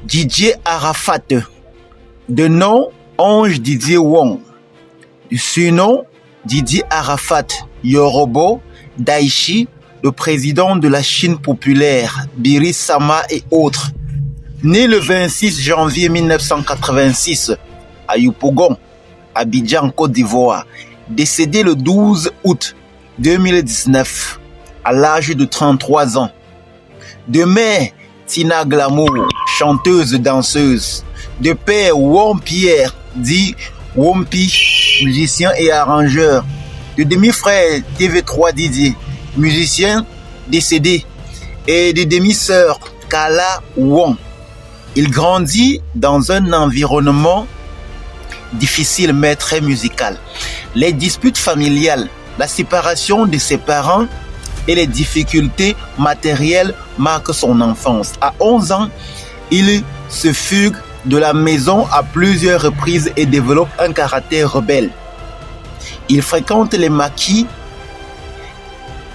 Didier Arafat, de nom Ange Didier Wong, du surnom Didier Arafat Yorobo Daichi, le président de la Chine populaire, Biri Sama et autres. Né le 26 janvier 1986 à Yopougon, Abidjan, Côte d'Ivoire, décédé le 12 août 2019 à l'âge de 33 ans. De mère Tina Glamour, chanteuse danseuse. De père Wom Pierre, dit Wompi, musicien et arrangeur. De demi-frère TV3 Didier, musicien décédé. Et de demi-sœur Kala Wong. Il grandit dans un environnement difficile mais très musical. Les disputes familiales, la séparation de ses parents et les difficultés matérielles marquent son enfance. À 11 ans, il se fugue de la maison à plusieurs reprises et développe un caractère rebelle. Il fréquente les maquis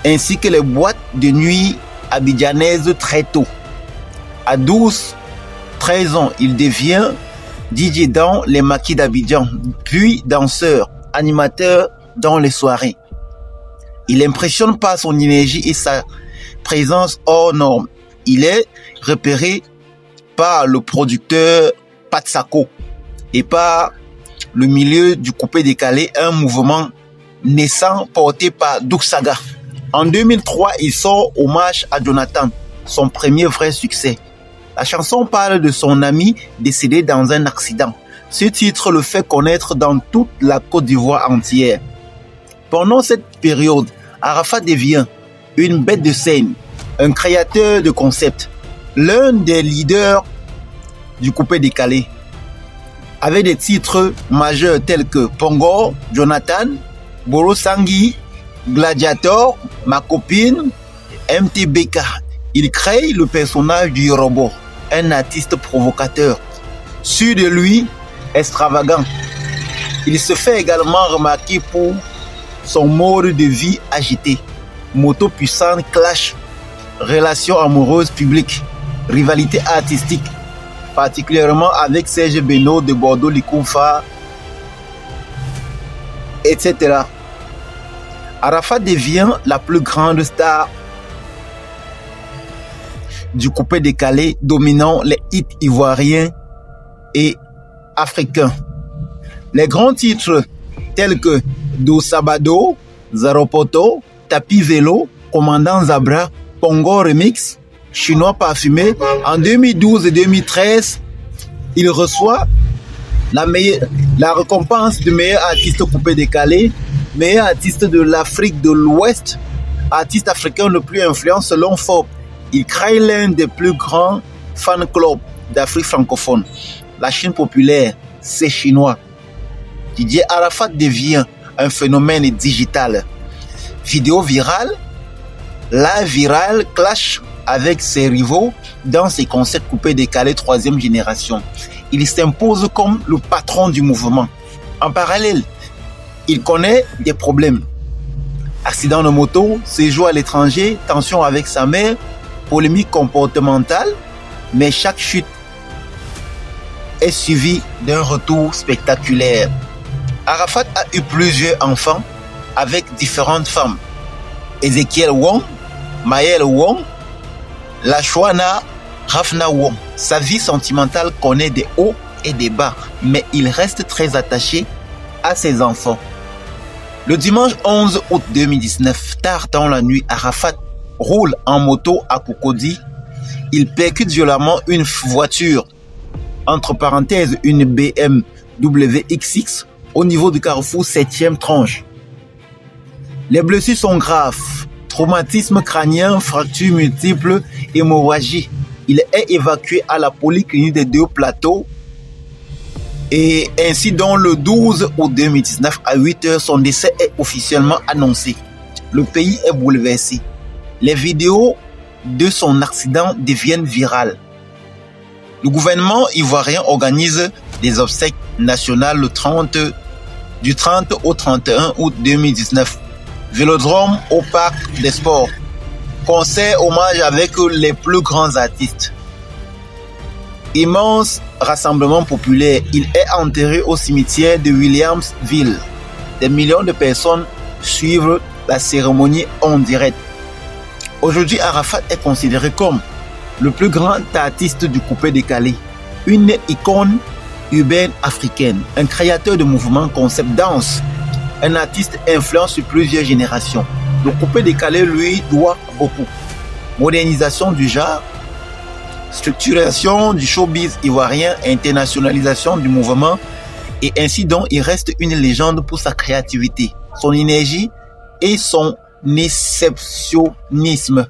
ainsi que les boîtes de nuit abidjanaises très tôt. À 12-13 ans, il devient DJ dans les maquis d'Abidjan, puis danseur, animateur dans les soirées. Il impressionne par son énergie et sa présence hors norme. Il est repéré par le producteur Patsako et par le milieu du coupé décalé, un mouvement naissant porté par Duxaga. En 2003, il sort Hommage à Jonathan, son premier vrai succès. La chanson parle de son ami décédé dans un accident. Ce titre le fait connaître dans toute la Côte d'Ivoire entière. Pendant cette période, Arafat devient une bête de scène, un créateur de concepts, l'un des leaders du coupé décalé, avec des titres majeurs tels que Pongo, Jonathan, Boro Sangui, Gladiator, Ma Copine, MTBK. Il crée le personnage du robot, un artiste provocateur, sûr de lui, extravagant. Il se fait également remarquer pour son mode de vie agité, moto puissante, clash, relations amoureuses publiques, rivalité artistique, particulièrement avec Serge Beno de Bordeaux Likoufa, etc. Arafat devient la plus grande star du coupé décalé, dominant les hits ivoiriens et africains. Les grands titres tels que Do Sabado, Zaropoto, Tapis Vélo, Commandant Zabra, Pongo Remix, Chinois Parfumé. En 2012 et 2013, il reçoit la récompense du meilleur artiste coupé décalé, meilleur artiste de l'Afrique de l'Ouest, artiste africain le plus influent selon Forbes. Il crée l'un des plus grands fan clubs d'Afrique francophone. La Chine populaire, c'est chinois. Didier Arafat devient un phénomène digital. Vidéo virale, live viral, clash avec ses rivaux dans ses concepts coupés décalés troisième génération. Il s'impose comme le patron du mouvement. En parallèle, il connaît des problèmes. Accident de moto, séjour à l'étranger, tension avec sa mère, polémique comportementale, mais chaque chute est suivie d'un retour spectaculaire. Arafat a eu plusieurs enfants avec différentes femmes. Ezekiel Wong, Maël Wong, Lashwana Rafna Wong. Sa vie sentimentale connaît des hauts et des bas, mais il reste très attaché à ses enfants. Le dimanche 11 août 2019, tard dans la nuit, Arafat roule en moto à Cocody. Il percute violemment une voiture, entre parenthèses une BMW XX, au niveau du carrefour 7e tranche. Les blessures sont graves. Traumatisme crânien, fractures multiples, hémorragie. Il est évacué à la polyclinique des Deux Plateaux. Et ainsi, dans le 12 août 2019 à 8h, son décès est officiellement annoncé. Le pays est bouleversé. Les vidéos de son accident deviennent virales. Le gouvernement ivoirien organise des obsèques nationales du 30 au 31 août 2019. Vélodrome au Parc des Sports. Concert hommage avec les plus grands artistes. Immense rassemblement populaire, il est enterré au cimetière de Williamsville. Des millions de personnes suivent la cérémonie en direct. Aujourd'hui, Arafat est considéré comme le plus grand artiste du coupé-décalé, une icône urbaine africaine, un créateur de mouvements concept dance, un artiste influent sur plusieurs générations. Le coupé-décalé lui doit beaucoup. Modernisation du genre, structuration du showbiz ivoirien, internationalisation du mouvement, et ainsi donc il reste une légende pour sa créativité, son énergie et son exceptionnisme.